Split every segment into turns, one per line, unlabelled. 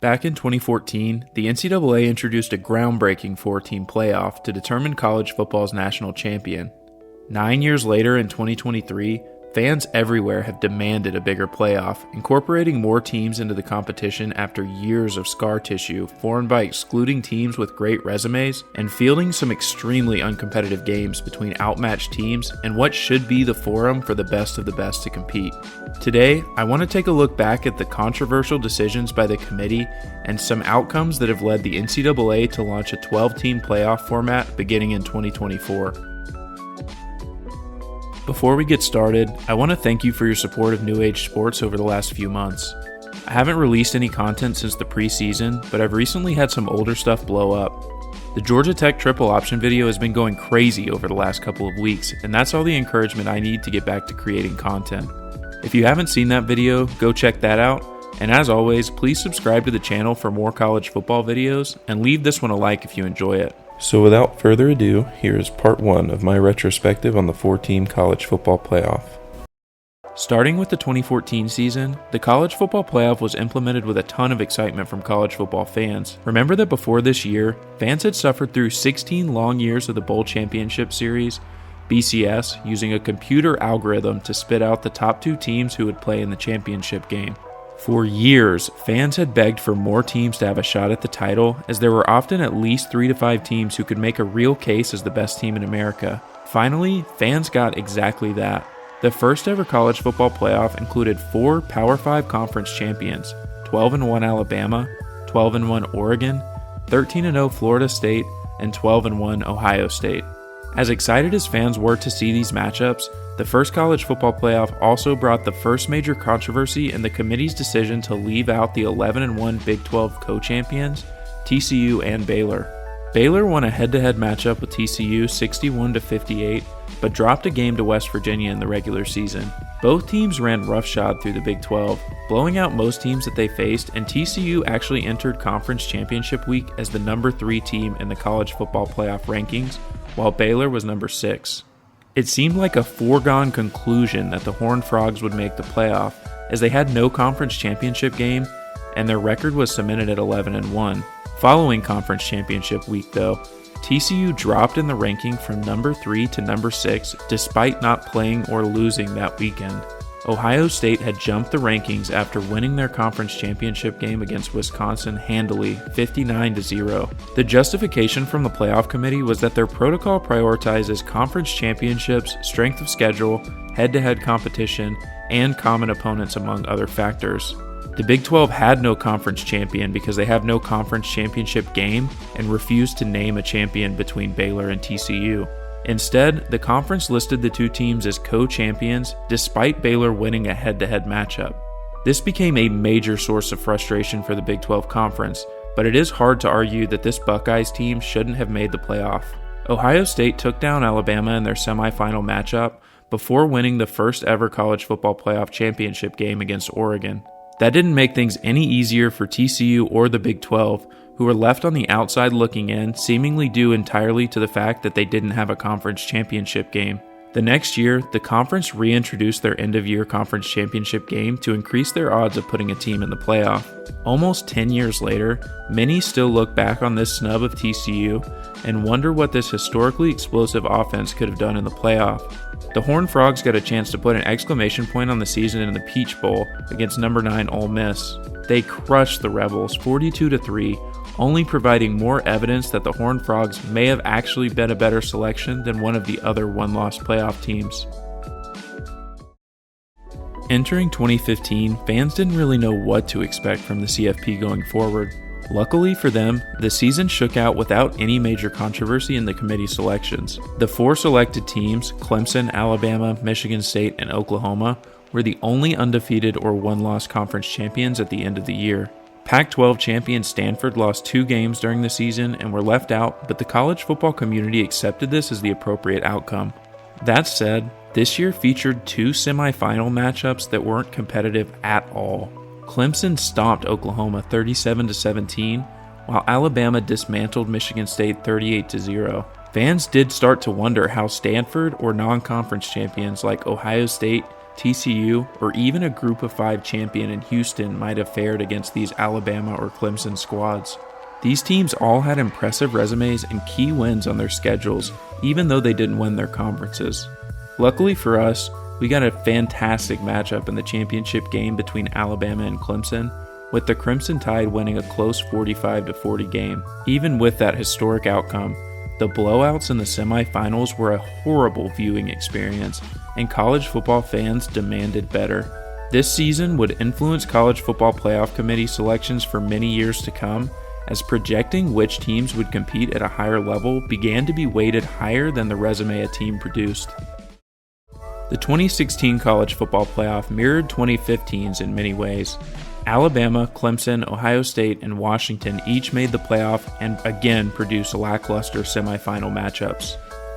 Back in 2014, the NCAA introduced a groundbreaking four-team playoff to determine college football's national champion. 9 years later in 2023, fans everywhere have demanded a bigger playoff, incorporating more teams into the competition after years of scar tissue formed by excluding teams with great resumes and fielding some extremely uncompetitive games between outmatched teams and what should be the forum for the best of the best to compete. Today, I want to take a look back at the controversial decisions by the committee and some outcomes that have led the NCAA to launch a 12-team playoff format beginning in 2024. Before we get started, I want to thank you for your support of New Age Sports over the last few months. I haven't released any content since the preseason, but I've recently had some older stuff blow up. The Georgia Tech triple option video has been going crazy over the last couple of weeks, and that's all the encouragement I need to get back to creating content. If you haven't seen that video, go check that out, and as always, please subscribe to the channel for more college football videos, and leave this one a like if you enjoy it. So without further ado, here is part 1 of my retrospective on the 4-team college football playoff. Starting with the 2014 season, the college football playoff was implemented with a ton of excitement from college football fans. Remember that before this year, fans had suffered through 16 long years of the Bowl Championship Series, BCS, using a computer algorithm to spit out the top 2 teams who would play in the championship game. For years, fans had begged for more teams to have a shot at the title, as there were often at least 3 to 5 teams who could make a real case as the best team in America. Finally, fans got exactly that. The first ever college football playoff included 4 Power 5 conference champions, 12-1 Alabama, 12-1 Oregon, 13-0 Florida State, and 12-1 Ohio State. As excited as fans were to see these matchups, the first college football playoff also brought the first major controversy in the committee's decision to leave out the 11-1 Big 12 co-champions, TCU and Baylor. Baylor won a head-to-head matchup with TCU 61-58, but dropped a game to West Virginia in the regular season. Both teams ran roughshod through the Big 12, blowing out most teams that they faced, and TCU actually entered Conference Championship Week as the number 3 team in the college football playoff rankings, while Baylor was number 6. It seemed like a foregone conclusion that the Horned Frogs would make the playoff, as they had no conference championship game, and their record was cemented at 11-1. Following Conference Championship Week, though, TCU dropped in the ranking from number 3 to number 6 despite not playing or losing that weekend. Ohio State had jumped the rankings after winning their conference championship game against Wisconsin handily, 59-0. The justification from the playoff committee was that their protocol prioritizes conference championships, strength of schedule, head-to-head competition, and common opponents among other factors. The Big 12 had no conference champion because they have no conference championship game and refused to name a champion between Baylor and TCU. Instead, the conference listed the 2 teams as co-champions despite Baylor winning a head-to-head matchup. This became a major source of frustration for the Big 12 Conference, but it is hard to argue that this Buckeyes team shouldn't have made the playoff. Ohio State took down Alabama in their semifinal matchup before winning the first ever college football playoff championship game against Oregon. That didn't make things any easier for TCU or the Big 12, who were left on the outside looking in, seemingly due entirely to the fact that they didn't have a conference championship game. The next year, the conference reintroduced their end-of-year conference championship game to increase their odds of putting a team in the playoff. Almost 10 years later, many still look back on this snub of TCU and wonder what this historically explosive offense could have done in the playoff. The Horned Frogs got a chance to put an exclamation point on the season in the Peach Bowl against number 9 Ole Miss. They crushed the Rebels 42-3, only providing more evidence that the Horned Frogs may have actually been a better selection than one of the other one-loss playoff teams. Entering 2015, fans didn't really know what to expect from the CFP going forward. Luckily for them, the season shook out without any major controversy in the committee selections. The 4 selected teams, Clemson, Alabama, Michigan State, and Oklahoma, were the only undefeated or one-loss conference champions at the end of the year. Pac-12 champion Stanford lost 2 games during the season and were left out, but the college football community accepted this as the appropriate outcome. That said, this year featured 2 semifinal matchups that weren't competitive at all. Clemson stomped Oklahoma 37-17, while Alabama dismantled Michigan State 38-0. Fans did start to wonder how Stanford or non-conference champions like Ohio State, TCU, or even a Group of 5 champion in Houston might have fared against these Alabama or Clemson squads. These teams all had impressive resumes and key wins on their schedules, even though they didn't win their conferences. Luckily for us, we got a fantastic matchup in the championship game between Alabama and Clemson, with the Crimson Tide winning a close 45-40 game. Even with that historic outcome, the blowouts in the semifinals were a horrible viewing experience, and college football fans demanded better. This season would influence college football playoff committee selections for many years to come, as projecting which teams would compete at a higher level began to be weighted higher than the resume a team produced. The 2016 college football playoff mirrored 2015's in many ways. Alabama, Clemson, Ohio State, and Washington each made the playoff and again produced lackluster semifinal matchups.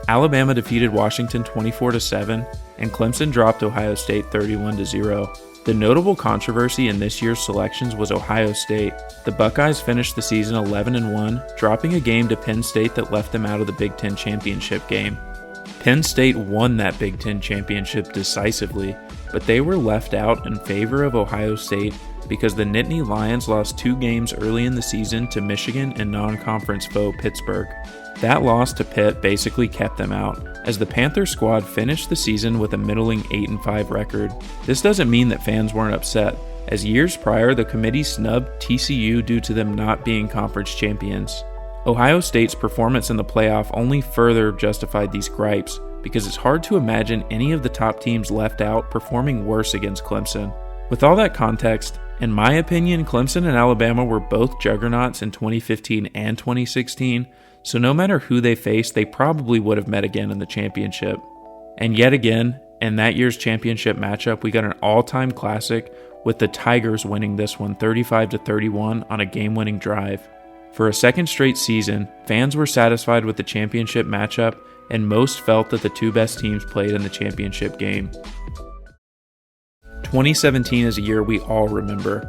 Alabama defeated Washington 24-7, and Clemson dropped Ohio State 31-0. The notable controversy in this year's selections was Ohio State. The Buckeyes finished the season 11-1, dropping a game to Penn State that left them out of the Big Ten championship game. Penn State won that Big Ten championship decisively, but they were left out in favor of Ohio State because the Nittany Lions lost 2 games early in the season to Michigan and non-conference foe Pittsburgh. That loss to Pitt basically kept them out, as the Panther squad finished the season with a middling 8-5 record. This doesn't mean that fans weren't upset, as years prior the committee snubbed TCU due to them not being conference champions. Ohio State's performance in the playoff only further justified these gripes, because it's hard to imagine any of the top teams left out performing worse against Clemson. With all that context, in my opinion, Clemson and Alabama were both juggernauts in 2015 and 2016, so no matter who they faced, they probably would have met again in the championship. And yet again, in that year's championship matchup, we got an all-time classic, with the Tigers winning this one 35-31 on a game-winning drive. For a second straight season, fans were satisfied with the championship matchup, and most felt that the 2 best teams played in the championship game. 2017 is a year we all remember.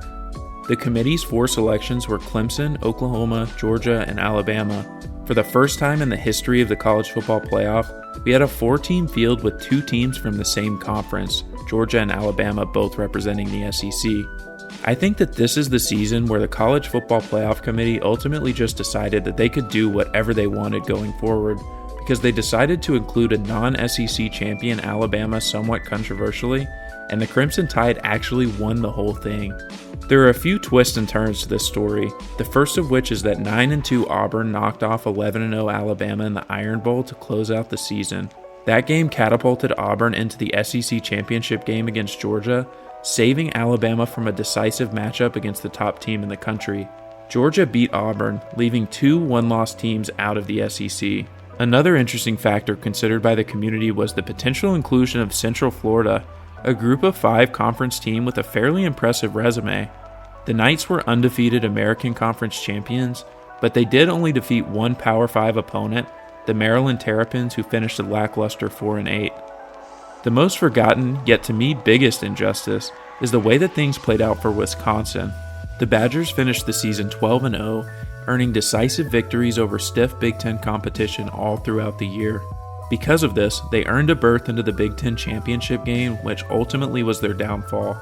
The committee's 4 selections were Clemson, Oklahoma, Georgia, and Alabama. For the first time in the history of the college football playoff, we had a 4-team field with 2 teams from the same conference, Georgia and Alabama both representing the SEC. I think that this is the season where the college football playoff committee ultimately just decided that they could do whatever they wanted going forward, because they decided to include a non-SEC champion Alabama somewhat controversially, and the Crimson Tide actually won the whole thing. There are a few twists and turns to this story, the first of which is that 9-2 Auburn knocked off 11-0 Alabama in the Iron Bowl to close out the season. That game catapulted Auburn into the SEC championship game against Georgia, saving Alabama from a decisive matchup against the top team in the country. Georgia beat Auburn, leaving 2 one-loss teams out of the SEC. Another interesting factor considered by the community was the potential inclusion of Central Florida, a Group of 5 conference team with a fairly impressive resume. The Knights were undefeated American Conference champions, but they did only defeat one Power 5 opponent, the Maryland Terrapins, who finished a lackluster 4-8. The most forgotten, yet to me biggest injustice, is the way that things played out for Wisconsin. The Badgers finished the season 12-0, earning decisive victories over stiff Big Ten competition all throughout the year. Because of this, they earned a berth into the Big Ten championship game, which ultimately was their downfall.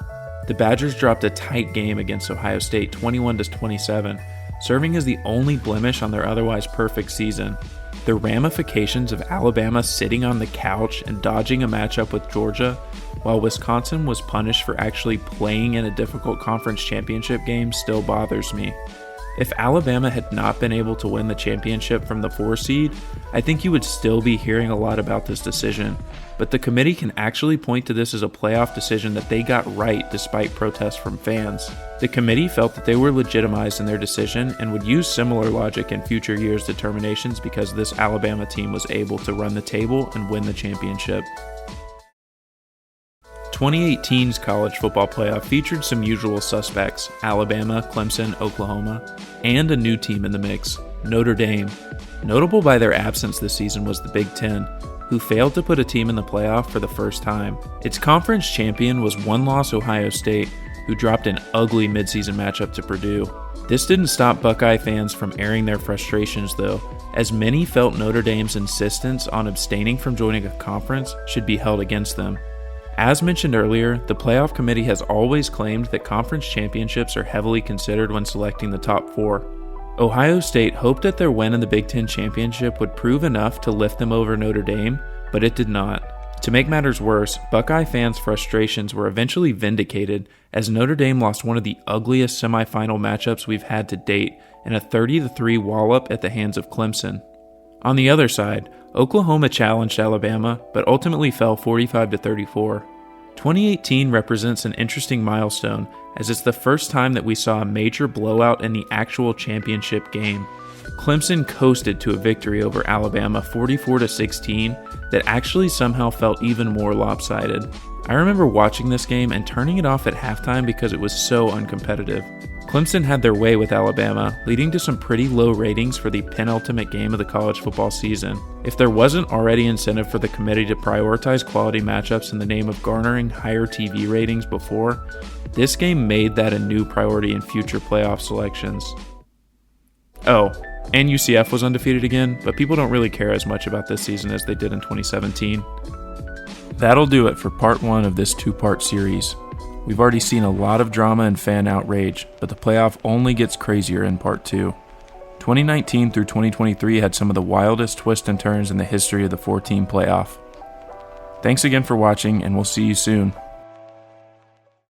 The Badgers dropped a tight game against Ohio State 21-27, serving as the only blemish on their otherwise perfect season. The ramifications of Alabama sitting on the couch and dodging a matchup with Georgia, while Wisconsin was punished for actually playing in a difficult conference championship game, still bothers me. If Alabama had not been able to win the championship from the 4 seed, I think you would still be hearing a lot about this decision, but the committee can actually point to this as a playoff decision that they got right despite protests from fans. The committee felt that they were legitimized in their decision and would use similar logic in future years' determinations because this Alabama team was able to run the table and win the championship. 2018's college football playoff featured some usual suspects, Alabama, Clemson, Oklahoma, and a new team in the mix, Notre Dame. Notable by their absence this season was the Big Ten, who failed to put a team in the playoff for the first time. Its conference champion was one-loss Ohio State, who dropped an ugly midseason matchup to Purdue. This didn't stop Buckeye fans from airing their frustrations though, as many felt Notre Dame's insistence on abstaining from joining a conference should be held against them. As mentioned earlier, the playoff committee has always claimed that conference championships are heavily considered when selecting the top 4. Ohio State hoped that their win in the Big Ten championship would prove enough to lift them over Notre Dame, but it did not. To make matters worse, Buckeye fans' frustrations were eventually vindicated as Notre Dame lost one of the ugliest semifinal matchups we've had to date in a 30-3 wallop at the hands of Clemson. On the other side, Oklahoma challenged Alabama, but ultimately fell 45-34. 2018 represents an interesting milestone as it's the first time that we saw a major blowout in the actual championship game. Clemson coasted to a victory over Alabama 44-16 that actually somehow felt even more lopsided. I remember watching this game and turning it off at halftime because it was so uncompetitive. Clemson had their way with Alabama, leading to some pretty low ratings for the penultimate game of the college football season. If there wasn't already incentive for the committee to prioritize quality matchups in the name of garnering higher TV ratings before, this game made that a new priority in future playoff selections. Oh, and UCF was undefeated again, but people don't really care as much about this season as they did in 2017. That'll do it for part 1 of this 2-part series. We've already seen a lot of drama and fan outrage, but the playoff only gets crazier in part 2. 2019 through 2023 had some of the wildest twists and turns in the history of the 4-team playoff. Thanks again for watching, and we'll see you soon.